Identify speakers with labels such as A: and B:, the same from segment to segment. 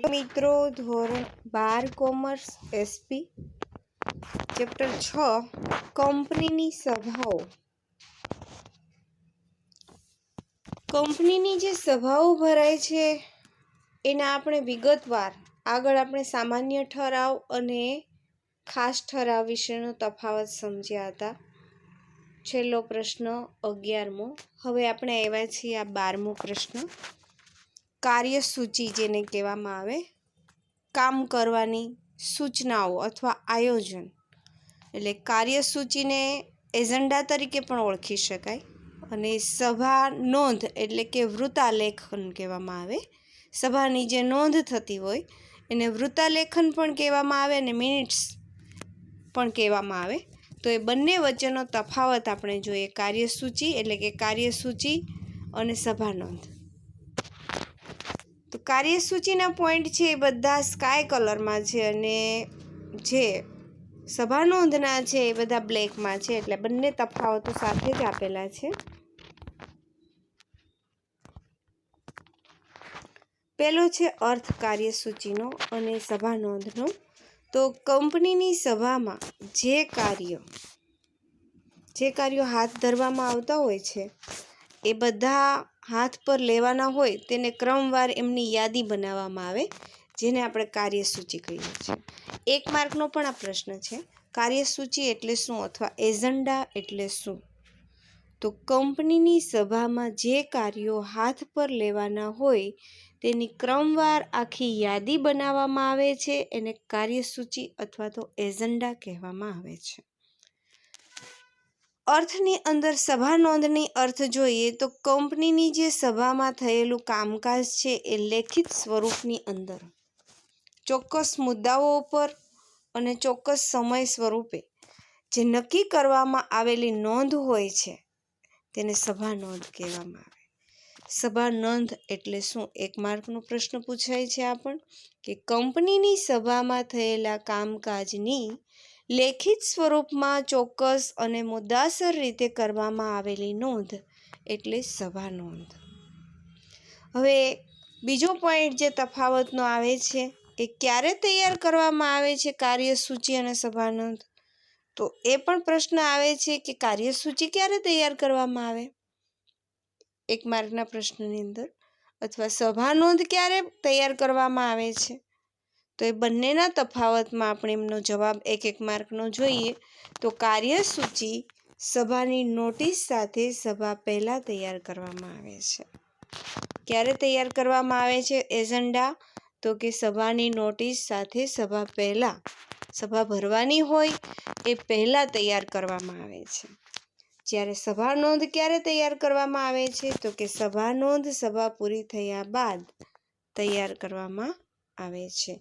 A: મિત્રો, ધોરણ 12 commerce SP chapter 6 કંપનીની સભાઓ. કંપનીની જે સભાઓ ભરાય છે એના આપણે વિગતવાર આગળ આપણે સામાન્ય ઠરાવ અને ખાસ ઠરાવ વિશેનો તફાવત સમજ્યા હતા. છેલ્લો પ્રશ્ન 11મો. હવે આપણે આવ્યા છીએ આ 12મો પ્રશ્ન. કાર્યસૂચિ જેને કહેવામાં આવે, કામ કરવાની સૂચનાઓ અથવા આયોજન, એટલે કાર્યસૂચિને એજન્ડા તરીકે પણ ઓળખી શકાય. અને સભા નોંધ એટલે કે વૃત્તાલેખન કહેવામાં આવે. સભાની જે નોંધ થતી હોય એને વૃત્તાલેખન પણ કહેવામાં આવે અને મિનિટ્સ પણ કહેવામાં આવે. તો એ બંને વચ્ચેનો તફાવત આપણે જોઈએ. કાર્યસૂચિ એટલે કે કાર્યસૂચિ અને સભા નોંધ. તો કાર્યસૂચિના પોઈન્ટ છે એ બધા સ્કાય કલરમાં છે અને જે સભા નોંધના છે એ બધા બ્લેકમાં છે. એટલે બંને તફાવતો સાથે જ આપેલા છે. પહેલો છે અર્થ કાર્યસૂચિનો અને સભા નોંધનો. તો કંપનીની સભામાં જે કાર્યો હાથ ધરવામાં આવતા હોય છે એ બધા હાથ પર લેવાના હોય તેને ક્રમવાર એમની યાદી બનાવવામાં આવે, જેને આપણે કાર્યસૂચિ કહીએ છીએ. 1 માર્કનો પણ આ પ્રશ્ન છે. કાર્યસૂચિ એટલે શું અથવા એજન્ડા એટલે શું? તો કંપનીની સભામાં જે કાર્યો હાથ પર લેવાના હોય તેની ક્રમવાર આખી યાદી બનાવવામાં આવે છે. એને કાર્યસૂચિ અથવા તો એજન્ડા કહેવામાં આવે છે. અર્થની અંદર સભા નોંધની અર્થ જોઈએ તો કંપનીની જે સભામાં થયેલું કામકાજ છે એ લેખિત સ્વરૂપની અંદર ચોક્કસ મુદ્દાઓ પર અને ચોક્કસ સમય સ્વરૂપે જે નક્કી કરવામાં આવેલી નોંધ હોય છે તેને સભા નોંધ કહેવામાં આવે. સભા નોંધ એટલે શું? 1 માર્કનો પ્રશ્ન પૂછાય છે આપણ કે કંપનીની સભામાં થયેલા કામકાજની લેખિત સ્વરૂપમાં ચોક્કસ અને મુદ્દાસર રીતે કરવામાં આવેલી નોંધ એટલે સભા નોંધ. હવે બીજો પોઈન્ટ જે તફાવતનો આવે છે એ ક્યારે તૈયાર કરવામાં આવે છે કાર્યસૂચિ અને સભા નોંધ? તો એ પણ પ્રશ્ન આવે છે કે કાર્યસૂચિ ક્યારે તૈયાર કરવામાં આવે 1 માર્કના પ્રશ્નની અંદર, અથવા સભા નોંધ ક્યારે તૈયાર કરવામાં આવે છે? તો એ બંનેના તફાવતમાં આપણે એમનો જવાબ 1 માર્કનો જોઈએ. તો કાર્યસૂચિ સભાની નોટિસ સાથે સભા પહેલાં તૈયાર કરવામાં આવે છે. ક્યારે તૈયાર કરવામાં આવે છે એજન્ડા? તો કે સભાની નોટિસ સાથે સભા પહેલાં, સભા ભરવાની હોય એ પહેલાં તૈયાર કરવામાં આવે છે. જ્યારે સભા નોંધ ક્યારે તૈયાર કરવામાં આવે છે? તો કે સભા નોંધ સભા પૂરી થયા બાદ તૈયાર કરવામાં આવે છે.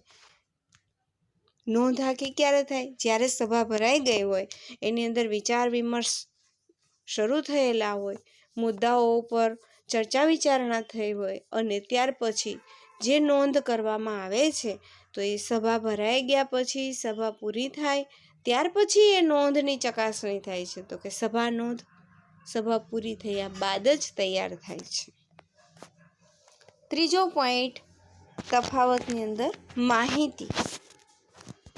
A: નોંધ આખી ક્યારે થાય? જ્યારે સભા ભરાઈ ગઈ હોય, એની અંદર વિચાર વિમર્શ શરૂ થયેલા હોય, મુદ્દાઓ ઉપર ચર્ચા વિચારણા થઈ હોય અને ત્યાર પછી જે નોંધ કરવામાં આવે છે તો એ સભા ભરાઈ ગયા પછી, સભા પૂરી થાય ત્યાર પછી એ નોંધની ચકાસણી થાય છે. તો કે સભા નોંધ સભા પૂરી થયા બાદ જ તૈયાર થાય છે. ત્રીજો પોઈન્ટ તફાવતની અંદર માહિતી.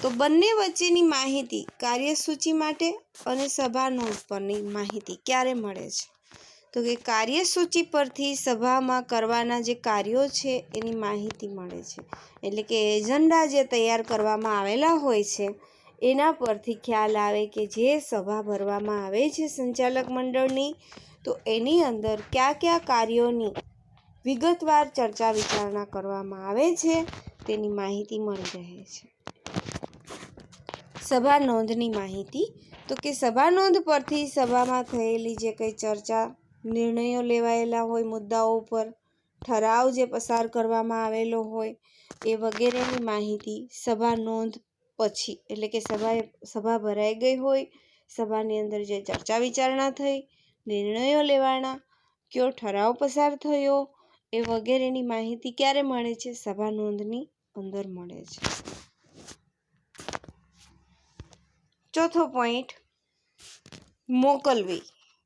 A: તો બંને વચ્ચેની માહિતી કાર્યસૂચિ માટે અને સભા નોંધ પરની માહિતી ક્યારે મળે છે? તો કે કાર્યસૂચિ પરથી સભામાં કરવાના જે કાર્યો છે એની માહિતી મળે છે. એટલે કે એજન્ડા જે તૈયાર કરવામાં આવેલા હોય છે એના પરથી ખ્યાલ આવે કે જે સભા ભરવામાં આવે છે સંચાલક મંડળની, તો એની અંદર કયા કયા કાર્યોની વિગતવાર ચર્ચા વિચારણા કરવામાં આવે છે તેની માહિતી મળી રહે છે. સભા નોંધની માહિતી. તો કે સભા નોંધ પરથી સભામાં થયેલી જે કંઈ ચર્ચા, નિર્ણયો લેવાયેલા હોય મુદ્દાઓ પર, ઠરાવ જે પસાર કરવામાં આવેલો હોય એ વગેરેની માહિતી સભા નોંધ પછી, એટલે કે સભા ભરાઈ ગઈ હોય, સભાની અંદર જે ચર્ચા વિચારણા થઈ, નિર્ણયો લેવાના, કયો ઠરાવ પસાર થયો એ વગેરેની માહિતી ક્યારે મળે છે? સભા નોંધની અંદર મળે છે. ચોથો પોઈન્ટ મોકલવી,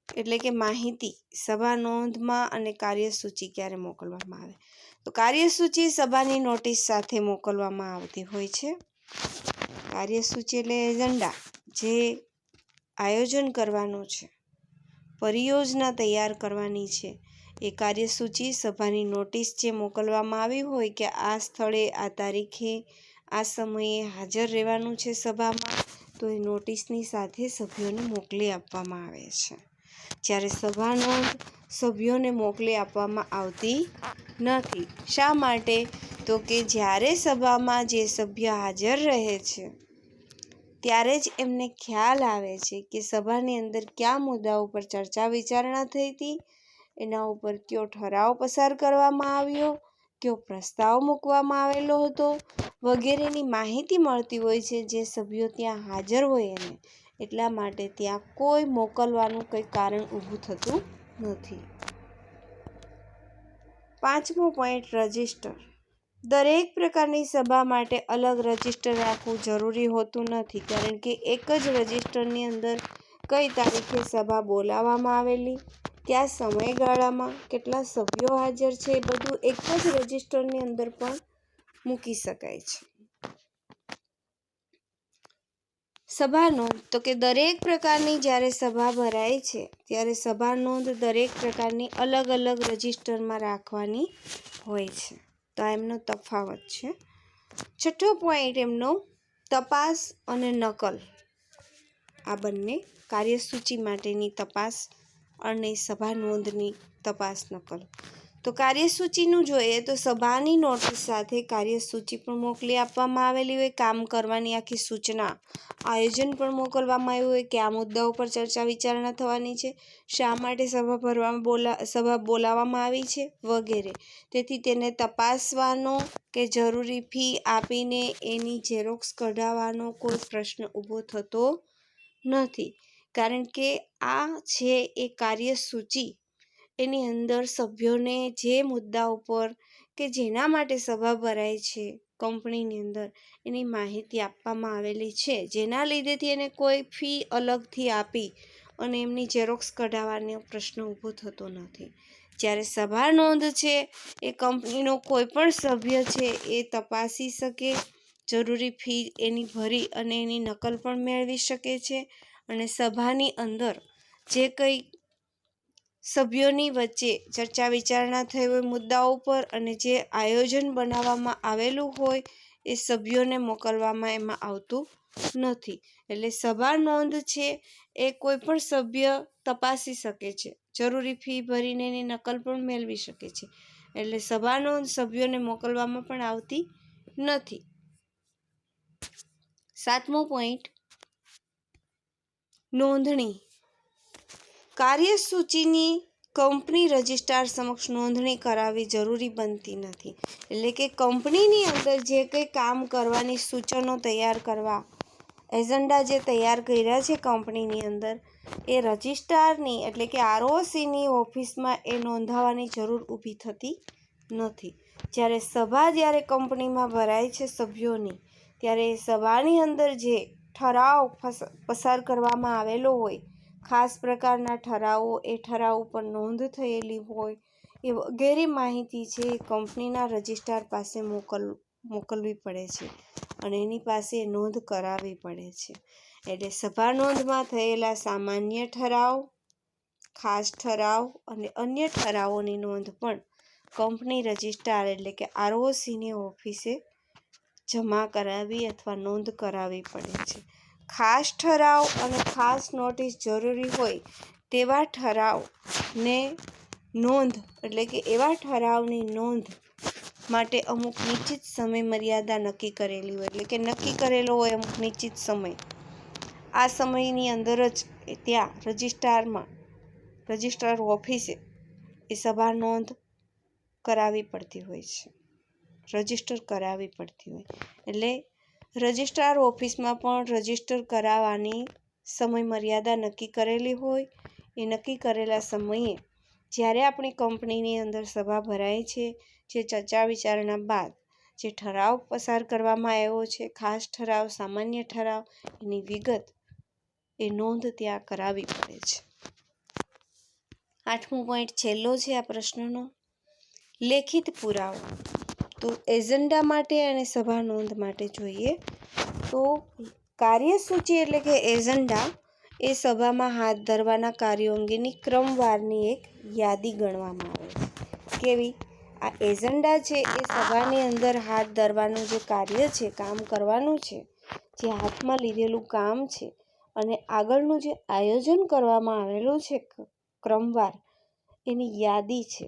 A: એટલે કે માહિતી સભા નોંધમાં અને કાર્યસૂચિ ક્યારે મોકલવામાં આવે? તો કાર્યસૂચિ સભાની નોટિસ સાથે મોકલવામાં આવતી હોય છે. કાર્યસૂચિ એટલે એજન્ડા, જે આયોજન કરવાનું છે, પરિયોજના તૈયાર કરવાની છે, એ કાર્યસૂચિ સભાની નોટિસ જે મોકલવામાં આવી હોય કે આ સ્થળે આ તારીખે આ સમયે હાજર રહેવાનું છે સભામાં, તો એ નોટિસની સાથે સભ્યોને મોકલી આપવામાં આવે છે. જ્યારે સભા નોંધ સભ્યોને મોકલી આપવામાં આવતી નથી. શા માટે? તો કે જ્યારે સભામાં જે સભ્ય હાજર રહે છે ત્યારે જ એમને ખ્યાલ આવે છે કે સભાની અંદર કયા મુદ્દાઓ પર ચર્ચા વિચારણા થઈ હતી, એના ઉપર કયો ઠરાવ પસાર કરવામાં આવ્યો, કયો પ્રસ્તાવ મૂકવામાં આવેલો હતો, વગેરેની માહિતી મળતી હોય છે જે સભ્યો ત્યાં હાજર હોય એને. એટલા માટે ત્યાં કોઈ મોકલવાનું કંઈ કારણ ઊભું થતું નથી. 5મો પોઈન્ટ, રજિસ્ટર. દરેક પ્રકારની સભા માટે અલગ રજિસ્ટર રાખવું જરૂરી હોતું નથી, કારણ કે એક જ રજિસ્ટરની અંદર કઈ તારીખે સભા બોલાવવામાં આવેલી, કયા સમયગાળામાં કેટલા સભ્યો હાજર છે, એ બધું એક જ રજિસ્ટરની અંદર પણ મૂકી શકાય છે. સભા નોંધ, તો કે દરેક પ્રકારની જ્યારે સભા ભરાય છે ત્યારે સભા નોંધ દરેક પ્રકારની અલગ અલગ રજિસ્ટરમાં રાખવાની હોય છે. તો આ એમનો તફાવત છે. 6થો પોઈન્ટ એમનો તપાસ અને નકલ. આ બંને, કાર્યસૂચિ માટેની તપાસ અને સભા નોંધની તપાસ નકલ. તો કાર્યસૂચિનું જોઈએ તો સભાની નોટિસ સાથે કાર્યસૂચિ પણ મોકલી આપવામાં આવેલી હોય, કામ કરવાની આખી સૂચના, આયોજન પણ મોકલવામાં આવ્યું હોય કે આ મુદ્દાઓ પર ચર્ચા વિચારણા થવાની છે, શા માટે સભા બોલાવવામાં આવી છે, વગેરે. તેથી તેને તપાસવાનો કે જરૂરી ફી આપીને એની ઝેરોક્સ કઢાવવાનો કોઈ પ્રશ્ન ઊભો થતો નથી, કારણ કે આ છે એ કાર્યસૂચિ. એની અંદર સભ્યોને જે મુદ્દા ઉપર કે જેના માટે સભા ભરાય છે કંપનીની અંદર, એની માહિતી આપવામાં આવેલી છે, જેના લીધેથી એને કોઈ ફી અલગથી આપી અને એમની ઝેરોક્સ કઢાવવાનો પ્રશ્ન ઊભો થતો નથી. જ્યારે સભા નોંધ છે એ કંપનીનો કોઈ પણ સભ્ય છે એ તપાસી શકે, જરૂરી ફી એની ભરી અને એની નકલ પણ મેળવી શકે છે, અને સભાની અંદર જે કંઈ સભ્યોની વચ્ચે ચર્ચા વિચારણા થઈ હોય મુદ્દાઓ પર અને જે આયોજન બનાવવામાં આવેલું હોય એ સભ્યોને મોકલવામાં એમાં આવતું નથી. એટલે સભા નોંધ છે એ કોઈ પણ સભ્ય તપાસી શકે છે, જરૂરી ફી ભરીને એની નકલ પણ મેળવી શકે છે. એટલે સભા નોંધ સભ્યોને મોકલવામાં પણ આવતી નથી. 7મો પોઈન્ટ, નોંધણી. કાર્યસૂચિની કંપની રજિસ્ટ્રાર સમક્ષ નોંધણી કરાવવી જરૂરી બનતી નથી. એટલે કે કંપનીની અંદર જે કંઈ કામ કરવાની સૂચનો તૈયાર કરવા, એજન્ડા જે તૈયાર કર્યા છે કંપનીની અંદર, એ રજિસ્ટ્રારની એટલે કે ROCની ઓફિસમાં એ નોંધાવવાની જરૂર ઊભી થતી નથી. જ્યારે કંપનીમાં ભરાય છે સભ્યોની, ત્યારે એ સભાની અંદર જે ઠરાવ પસાર કરવામાં આવેલો હોય, ખાસ પ્રકારના ઠરાવો, એ ઠરાવ ઉપર નોંધ થયેલી હોય, એ વગેરે માહિતી છે એ કંપનીના રજિસ્ટ્રાર પાસે મોકલવી પડે છે અને એની પાસે નોંધ કરાવવી પડે છે. એટલે સભા નોંધમાં થયેલા સામાન્ય ઠરાવ, ખાસ ઠરાવ અને અન્ય ઠરાવોની નોંધ પણ કંપની રજિસ્ટ્રાર એટલે કે ROCની ઓફિસે જમા કરાવી અથવા નોંધ કરાવવી પડે છે. ખાસ ઠરાવ અને ખાસ નોટિસ જરૂરી હોય તેવા ઠરાવને નોંધ એટલે કે એવા ઠરાવની નોંધ માટે અમુક નિશ્ચિત સમય મર્યાદા નક્કી કરેલી હોય, એટલે કે નક્કી કરેલો હોય અમુક નિશ્ચિત સમય. આ સમયની અંદર જ ત્યાં રજિસ્ટ્રાર ઓફિસે એ સભા નોંધ કરાવવી પડતી હોય છે, રજિસ્ટર કરાવવી પડતી હોય. એટલે રજિસ્ટ્રાર ઓફિસમાં પણ રજિસ્ટર કરાવવાની સમય મર્યાદા નક્કી કરેલી હોય. એ નક્કી કરેલા સમયે જ્યારે આપણી કંપનીની અંદર સભા ભરાય છે, જે ચર્ચા વિચારણા બાદ જે ઠરાવ પસાર કરવામાં આવ્યો છે, ખાસ ઠરાવ, સામાન્ય ઠરાવ, એની વિગત એ નોંધ ત્યાં કરાવવી પડે છે. 8મો પોઈન્ટ છેલ્લો છે આ પ્રશ્નનો, લેખિત પુરાવો તો એજન્ડા માટે અને સભા નોંધ માટે જોઈએ તો કાર્યસૂચિ એટલે કે એજન્ડા એ સભામાં હાથ ધરવાના કાર્યો અંગેની ક્રમવારની એક યાદી ગણવામાં આવે છે. કેવી? આ એજન્ડા છે એ સભાની અંદર હાથ ધરવાનું જે કાર્ય છે, કામ કરવાનું છે, જે હાથમાં લીધેલું કામ છે અને આગળનું જે આયોજન કરવામાં આવેલું છે ક્રમવાર, એની યાદી છે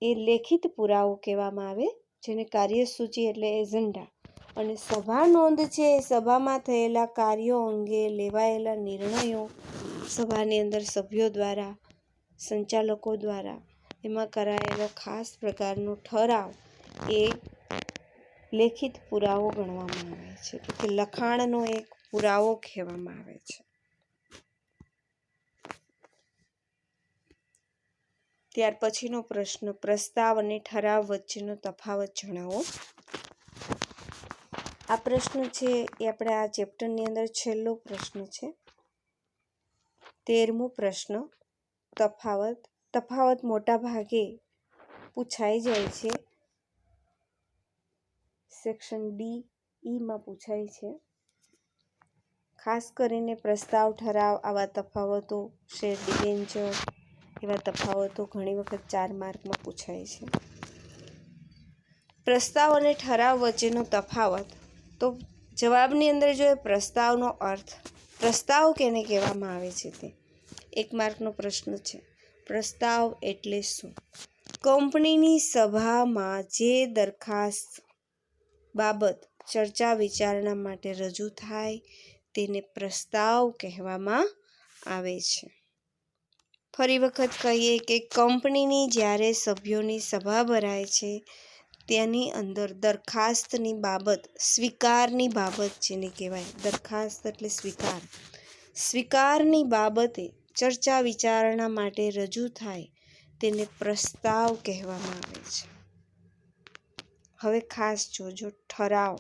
A: એ લેખિત પુરાવો કહેવામાં આવે, જેને કાર્યસૂચિ એટલે એજન્ડા. અને સભા નોંધ છે એ સભામાં થયેલા કાર્યો અંગે લેવાયેલા નિર્ણયો, સભાની અંદર સભ્યો દ્વારા, સંચાલકો દ્વારા એમાં કરાયેલો ખાસ પ્રકારનો ઠરાવ એ લેખિત પુરાવો ગણવામાં આવે છે, કે લખાણનો એક પુરાવો કહેવામાં આવે છે. ત્યાર પછીનો પ્રશ્ન, પ્રસ્તાવ અને ઠરાવ વચ્ચેનો તફાવત જણાવો. આ પ્રશ્ન છે એ આપણે આ ચેપ્ટરની અંદર છેલ્લો પ્રશ્ન છે. 13મો પ્રશ્ન, તફાવત મોટા ભાગે પૂછાઈ જાય છે. સેક્શન DE માં પૂછાય છે. ખાસ કરીને પ્રસ્તાવ, ઠરાવ, આવા તફાવતો, શેર ડિબેન્ચર, એવા તફાવતો ઘણી વખત 4 માર્કમાં પૂછાય છે. પ્રસ્તાવ અને ઠરાવ વચ્ચેનો તફાવત, તો જવાબની અંદર જોઈએ પ્રસ્તાવનો અર્થ, પ્રસ્તાવ કેને કહેવામાં આવે છે તે 1 માર્કનો પ્રશ્ન છે. પ્રસ્તાવ એટલે શું? કંપનીની સભામાં જે દરખાસ્ત બાબત ચર્ચા વિચારણા માટે રજૂ થાય તેને પ્રસ્તાવ કહેવામાં આવે છે. ફરી વખત કહીએ કે કંપનીની જ્યારે સભ્યોની સભા ભરાય છે તેની અંદર દરખાસ્તની બાબત, સ્વીકારની બાબત જેને કહેવાય, દરખાસ્ત એટલે સ્વીકારની બાબતે ચર્ચા વિચારણા માટે રજૂ થાય તેને પ્રસ્તાવ કહેવામાં આવે છે. હવે ખાસ જોજો, ઠરાવ.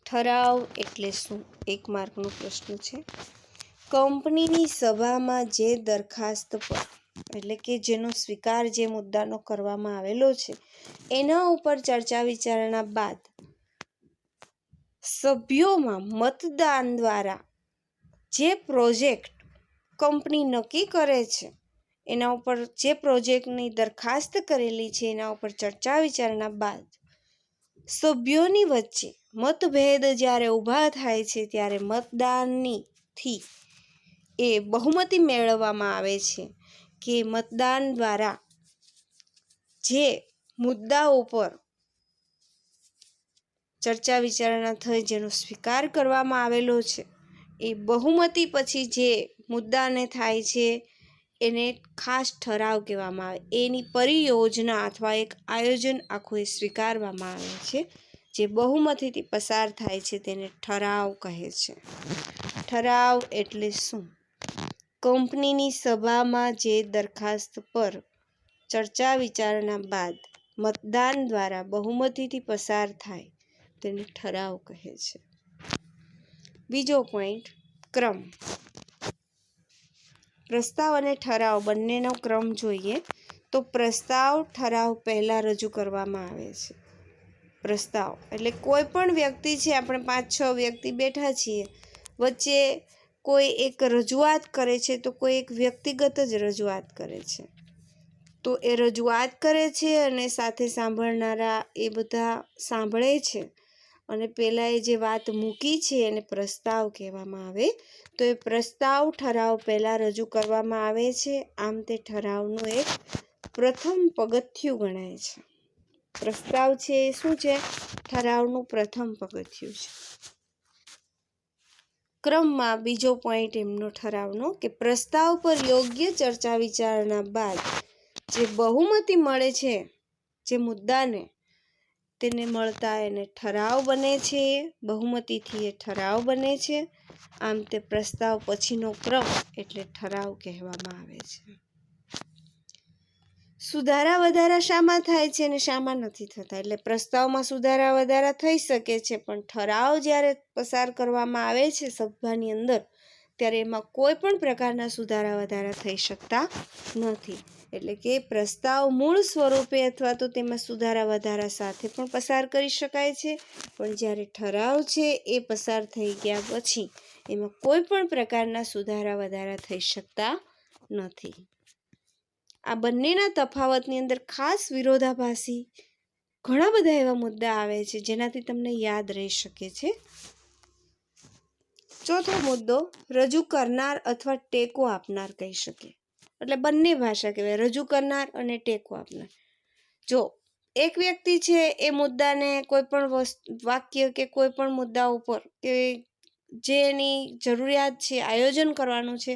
A: ઠરાવ એટલે શું? 1 માર્કનો પ્રશ્ન છે. કંપનીની સભામાં જે દરખાસ્ત પર, એટલે કે જેનો સ્વીકાર જે મુદ્દાનો કરવામાં આવેલો છે એના ઉપર ચર્ચા વિચારણા બાદ સભ્યોમાં મતદાન દ્વારા જે પ્રોજેક્ટ કંપની નક્કી કરે છે, એના ઉપર જે પ્રોજેક્ટની દરખાસ્ત કરેલી છે એના ઉપર ચર્ચા વિચારણા બાદ સભ્યોની વચ્ચે મતભેદ જ્યારે ઊભા થાય છે ત્યારે મતદાનથી એ બહુમતી મેળવવામાં આવે છે, કે મતદાન દ્વારા જે મુદ્દાઓ પર ચર્ચા વિચારણા થઈ, જેનો સ્વીકાર કરવામાં આવેલો છે, એ બહુમતી પછી જે મુદ્દાને થાય છે એને ખાસ ઠરાવ કહેવામાં આવે. એની પરિયોજના અથવા એક આયોજન આખું એ સ્વીકારવામાં આવે છે, જે બહુમતીથી પસાર થાય છે તેને ઠરાવ કહે છે. ઠરાવ એટલે શું? કંપનીની સભામાં જે દરખાસ્ત પર ચર્ચા વિચારણા બાદ મતદાન દ્વારા બહુમતીથી પસાર થાય તેને ઠરાવ કહે છે. બીજો પોઈન્ટ, ક્રમ. પ્રસ્તાવ અને ઠરાવ બંનેનો ક્રમ જોઈએ તો પ્રસ્તાવ ઠરાવ પહેલાં રજૂ કરવામાં આવે છે. પ્રસ્તાવ એટલે કોઈ પણ વ્યક્તિ છે, આપણે 5-6 વ્યક્તિ બેઠા છીએ, વચ્ચે કોઈ એક રજૂઆત કરે છે તો કોઈ એક વ્યક્તિગત જ રજૂઆત કરે છે, તો એ રજૂઆત કરે છે અને સાથે સાંભળનારા એ બધા સાંભળે છે અને પહેલાં એ જે વાત મૂકી છે એને પ્રસ્તાવ કહેવામાં આવે. તો એ પ્રસ્તાવ ઠરાવ પહેલાં રજૂ કરવામાં આવે છે. આમ તે ઠરાવનું એક પ્રથમ પગથિયું ગણાય છે. પ્રસ્તાવ છે એ શું છે? ઠરાવનું પ્રથમ પગથિયું છે. ક્રમમાં બીજો પોઈન્ટ એમનો ઠરાવનો, કે પ્રસ્તાવ પર યોગ્ય ચર્ચા વિચારણા બાદ જે બહુમતી મળે છે જે મુદ્દાને, તેને મળતા એને ઠરાવ બને છે. બહુમતીથી એ ઠરાવ બને છે. આમ તે પ્રસ્તાવ પછીનો ક્રમ એટલે ઠરાવ કહેવામાં આવે છે. સુધારા વધારા શામાં થાય છે અને શામાં નથી થતા? એટલે પ્રસ્તાવમાં સુધારા વધારા થઈ શકે છે, પણ ઠરાવ જ્યારે પસાર કરવામાં આવે છે સભાની અંદર, ત્યારે એમાં કોઈ પણ પ્રકારના સુધારા વધારા થઈ શકતા નથી. એટલે કે પ્રસ્તાવ મૂળ સ્વરૂપે અથવા તો તેમાં સુધારા વધારા સાથે પણ પસાર કરી શકાય છે, પણ જ્યારે ઠરાવ છે એ પસાર થઈ ગયા પછી એમાં કોઈ પણ પ્રકારના સુધારા વધારા થઈ શકતા નથી. આ બંનેના તફાવતની અંદર ખાસ વિરોધાભાસી ઘણા બધા એવા મુદ્દા આવે છે જેનાથી તમને યાદ રહી શકે છે. ચોથો મુદ્દો રજૂ કરનાર અથવા ટેકો આપનાર કહી શકે. એટલે બંને ભાષા કહેવાય, રજૂ કરનાર અને ટેકો આપનાર. જો એક વ્યક્તિ છે એ મુદ્દાને કોઈ પણ વાક્ય કે કોઈ પણ મુદ્દા ઉપર કે જે એની જરૂરિયાત છે, આયોજન કરવાનું છે,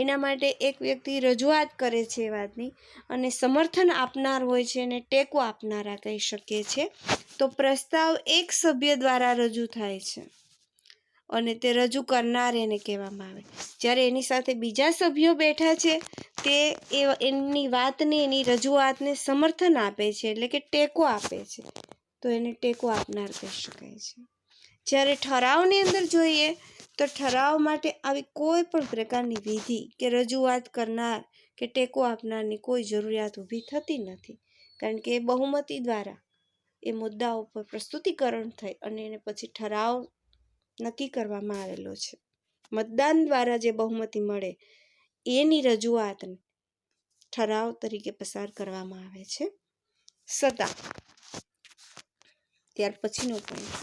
A: એના માટે એક વ્યક્તિ રજૂઆત કરે છે વાતની, અને સમર્થન આપનાર હોય છે એને ટેકો આપનારા કહી શકીએ છે. તો પ્રસ્તાવ એક સભ્ય દ્વારા રજૂ થાય છે અને તે રજૂ કરનાર એને કહેવામાં આવે. જ્યારે એની સાથે બીજા સભ્યો બેઠા છે તે એમની વાતને, એની રજૂઆતને સમર્થન આપે છે, એટલે કે ટેકો આપે છે, તો એને ટેકો આપનાર કહી શકાય છે. જ્યારે ઠરાવની અંદર જોઈએ તો ઠરાવ માટે આવી કોઈ પણ પ્રકારની વિધિ કે રજૂઆત કરનાર કે ટેકો આપનારની કોઈ જરૂરિયાત ઊભી થતી નથી, કારણ કે એ બહુમતી દ્વારા એ મુદ્દા ઉપર પ્રસ્તુતિકરણ થઈ અને એને પછી ઠરાવ નક્કી કરવામાં આવેલો છે. મતદાન દ્વારા જે બહુમતી મળે એની રજૂઆતને ઠરાવ તરીકે પસાર કરવામાં આવે છે. સત્તા. ત્યાર પછીનો પોઈન્ટ,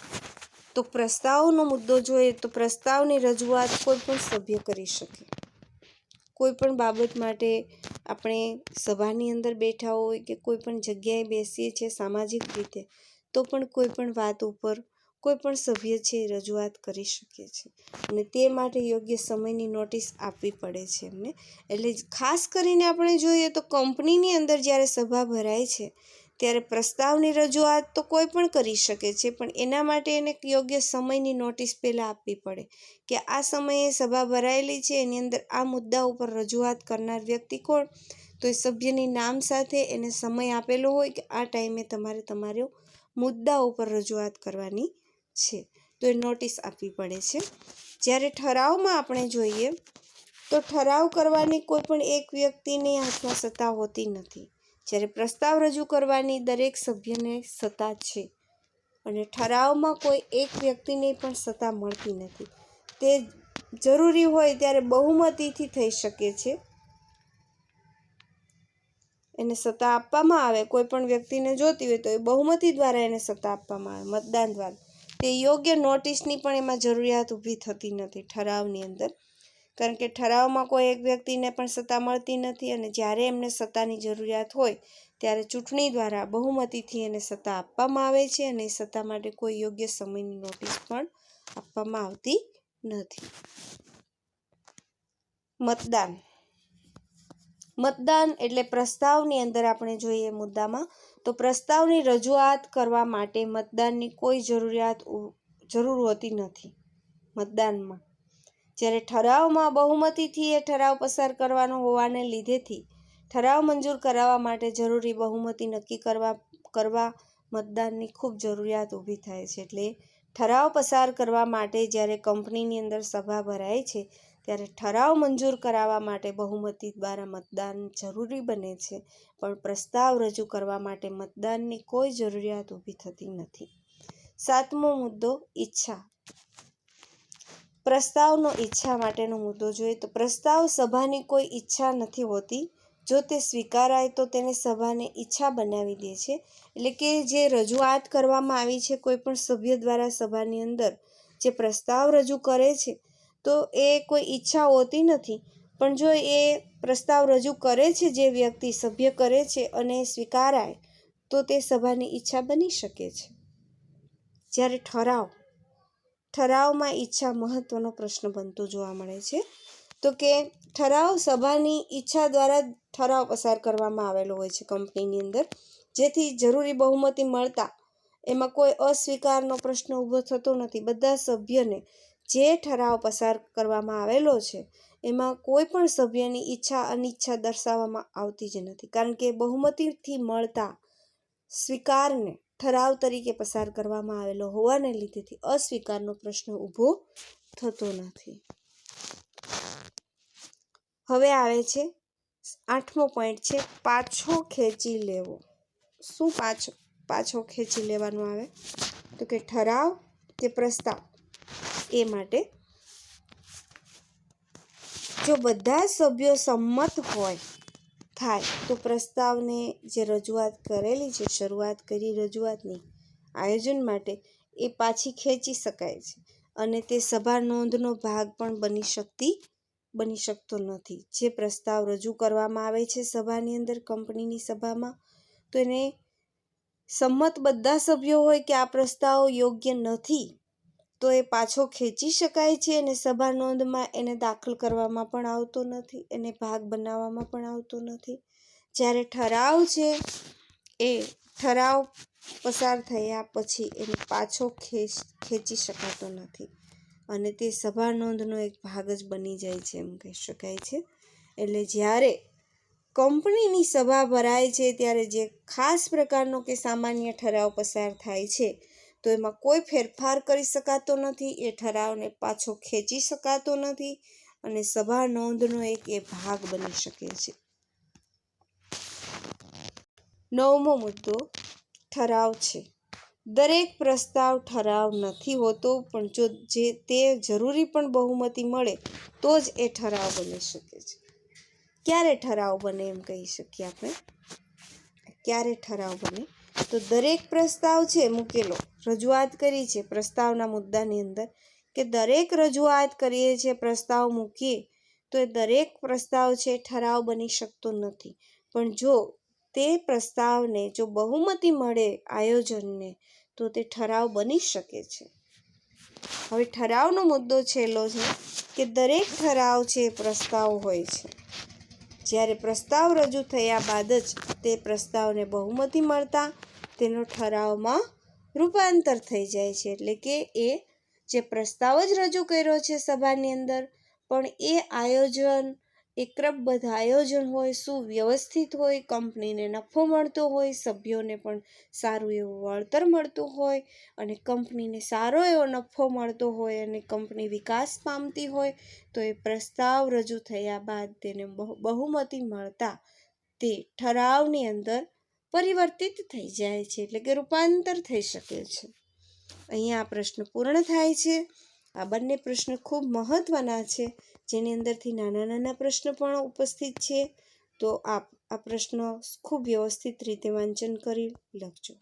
A: તો પ્રસ્તાવનો મુદ્દો જોઈએ તો પ્રસ્તાવની રજૂઆત કોઈ પણ સભ્ય કરી શકે. કોઈ પણ બાબત માટે આપણે સભાની અંદર બેઠા હોય કે કોઈ પણ જગ્યાએ બેસીએ છીએ સામાજિક રીતે, તો પણ કોઈ પણ વાત ઉપર કોઈ પણ સભ્ય છે એ રજૂઆત કરી શકે છે, અને તે માટે યોગ્ય સમયની નોટિસ આપવી પડે છે એમને. એટલે ખાસ કરીને આપણે જોઈએ તો કંપનીની અંદર જ્યારે સભા ભરાય છે ત્યારે પ્રસ્તાવની રજૂઆત તો કોઈ પણ કરી શકે છે, પણ એના માટે એને યોગ્ય સમયની નોટિસ પહેલાં આપવી પડે કે આ સમયે સભા ભરાયેલી છે, એની અંદર આ મુદ્દા ઉપર રજૂઆત કરનાર વ્યક્તિ કોણ, તો એ સભ્યની નામ સાથે એને સમય આપેલો હોય કે આ ટાઈમે તમારે તમારો મુદ્દા ઉપર રજૂઆત કરવાની છે, તો એ નોટિસ આપવી પડે છે. જ્યારે ઠરાવમાં આપણે જોઈએ તો ઠરાવ કરવાની કોઈ પણ એક વ્યક્તિની હાથમાં સત્તા હોતી નથી. જ્યારે પ્રસ્તાવ રજૂ કરવાની દરેક સભ્યને સત્તા છે, અને ઠરાવમાં કોઈ એક વ્યક્તિને પણ સત્તા મળતી નથી. તે જરૂરી હોય ત્યારે બહુમતીથી થઈ શકે છે. એને સત્તા આપવામાં આવે, કોઈ પણ વ્યક્તિને જોતી હોય તો એ બહુમતી દ્વારા એને સત્તા આપવામાં આવે, મતદાન દ્વારા. તે યોગ્ય નોટિસની પણ એમાં જરૂરિયાત ઊભી થતી નથી ઠરાવની અંદર, કારણ કે ઠરાવમાં કોઈ એક વ્યક્તિને પણ સત્તા મળતી નથી, અને જ્યારે એમને સત્તાની જરૂરિયાત હોય ત્યારે ચૂંટણી દ્વારા બહુમતીથી એને સત્તા આપવામાં આવે છે, અને એ સત્તા માટે કોઈ યોગ્ય સમયની નોટિસ પણ આપવામાં આવતી નથી. મતદાન. મતદાન એટલે પ્રસ્તાવની અંદર આપણે જોઈએ મુદ્દામાં તો પ્રસ્તાવની રજૂઆત કરવા માટે મતદાનની કોઈ જરૂર હોતી નથી. મતદાનમાં જ્યારે ઠરાવમાં બહુમતીથી એ ઠરાવ પસાર કરવાનો હોવાને લીધેથી ઠરાવ મંજૂર કરાવવા માટે જરૂરી બહુમતી નક્કી કરવા મતદાનની ખૂબ જરૂરિયાત ઊભી થાય છે. એટલે ઠરાવ પસાર કરવા માટે જ્યારે કંપનીની અંદર સભા ભરાય છે ત્યારે ઠરાવ મંજૂર કરાવવા માટે બહુમતી દ્વારા મતદાન જરૂરી બને છે, પણ પ્રસ્તાવ રજૂ કરવા માટે મતદાનની કોઈ જરૂરિયાત ઊભી થતી નથી. સાતમો મુદ્દો ઈચ્છા. પ્રસ્તાવનો ઈચ્છા માટેનો મુદ્દો જોઈએ તો પ્રસ્તાવ સભાની કોઈ ઈચ્છા નથી હોતી. જો તે સ્વીકારાય તો તેને સભાને ઈચ્છા બનાવી દે છે. એટલે કે જે રજૂઆત કરવામાં આવી છે કોઈ પણ સભ્ય દ્વારા સભાની અંદર જે પ્રસ્તાવ રજૂ કરે છે તો એ કોઈ ઈચ્છા હોતી નથી, પણ જો એ પ્રસ્તાવ રજૂ કરે છે જે વ્યક્તિ સભ્ય કરે છે અને સ્વીકારાય તો તે સભાની ઈચ્છા બની શકે છે. જ્યારે ઠરાવમાં ઈચ્છા મહત્વનો પ્રશ્ન બનતો જોવા મળે છે, તો કે ઠરાવ સભાની ઈચ્છા દ્વારા ઠરાવ પસાર કરવામાં આવેલો હોય છે કંપનીની અંદર, જેથી જરૂરી બહુમતી મળતા એમાં કોઈ અસ્વીકારનો પ્રશ્ન ઊભો થતો નથી. બધા સભ્યને જે ઠરાવ પસાર કરવામાં આવેલો છે એમાં કોઈ પણ સભ્યની ઈચ્છા અનિચ્છા દર્શાવવામાં આવતી જ નથી, કારણ કે બહુમતીથી મળતા સ્વીકારને ઠરાવ તરીકે પસાર કરવામાં આવેલો હોવાને લીધેથી અસ્વીકારનો પ્રશ્ન ઊભો થતો નથી. હવે આવે છે 8મો પોઈન્ટ છે પાછો ખેંચી લેવો. શું પાછો ખેંચી લેવાનું આવે? તો કે ઠરાવ કે પ્રસ્તાવ એ માટે જો બધા સભ્યો સંમત થાય તો પ્રસ્તાવને જે રજૂઆત કરેલી છે, શરૂઆત કરી રજૂઆતની આયોજન માટે, એ પાછી ખેંચી શકાય છે અને તે સભા નોંધનો ભાગ પણ બની શકતો નથી. જે પ્રસ્તાવ રજૂ કરવામાં આવે છે સભાની અંદર, કંપનીની સભામાં, તો એને સંમત બધા સભ્યો હોય કે આ પ્રસ્તાવ યોગ્ય નથી, તો એ પાછો ખેંચી શકાય છે અને સભા નોંધમાં એને દાખલ કરવામાં પણ આવતો નથી, એને ભાગ બનાવવામાં પણ આવતો નથી. જ્યારે ઠરાવ છે એ ઠરાવ પસાર થયા પછી એને પાછો ખેંચી શકાતો નથી અને તે સભા નોંધનો એક ભાગ જ બની જાય છે એમ કહી શકાય છે. એટલે જ્યારે કંપનીની સભા ભરાય છે ત્યારે જે ખાસ પ્રકારનો કે સામાન્ય ઠરાવ પસાર થાય છે તો એમાં કોઈ ફેરફાર કરી શકાતો નથી, એ ઠરાવને પાછો ખેંચી શકાતો નથી અને સભા નોંધનો એક એ ભાગ બની શકે છે. 9મો મુદ્દો ઠરાવ છે. દરેક પ્રસ્તાવ ઠરાવ નથી હોતો, પણ જો તે જરૂરી પણ બહુમતી મળે તો જ એ ઠરાવ બની શકે છે. ક્યારે ઠરાવ બને એમ કહી શકીએ આપણે? ક્યારે ઠરાવ બને? તો દરેક પ્રસ્તાવ છે મૂકેલો, રજૂઆત કરી છે પ્રસ્તાવના મુદ્દાની અંદર, કે દરેક રજૂઆત કરીએ છીએ, પ્રસ્તાવ મૂકીએ તો એ દરેક પ્રસ્તાવ છે ઠરાવ બની શકતો નથી. પણ જો તે પ્રસ્તાવને જો બહુમતી મળે આયોજનને તો તે ઠરાવ બની શકે છે. હવે ઠરાવનો મુદ્દો છેલ્લો છે કે દરેક ઠરાવ છે પ્રસ્તાવ હોય છે. જ્યારે પ્રસ્તાવ રજૂ થયા બાદ જ તે પ્રસ્તાવને બહુમતી મળતા તેનો ઠરાવમાં રૂપાંતર થઈ જાય છે. એટલે કે એ જે પ્રસ્તાવ જ રજૂ કર્યો છે સભાની અંદર, પણ એ આયોજન એક ક્રમબદ્ધ આયોજન હોય, સુવ્યવસ્થિત હોય, કંપનીને નફો મળતો હોય, સભ્યોને પણ સારું એવું વળતર મળતું હોય અને કંપનીને સારો એવો નફો મળતો હોય અને કંપની વિકાસ પામતી હોય, તો એ પ્રસ્તાવ રજૂ થયા બાદ તેને બહુમતી મળતા તે ઠરાવની અંદર પરિવર્તિત થઈ જાય છે, એટલે કે રૂપાંતર થઈ શકે છે. અહીંયા આ પ્રશ્ન પૂર્ણ થાય છે. આ બંને પ્રશ્ન ખૂબ મહત્વના છે, જેની અંદરથી નાના પ્રશ્ન પણ ઉપસ્થિત છે. તો આ પ્રશ્ન ખૂબ વ્યવસ્થિત રીતે વાંચન કરી લખજો.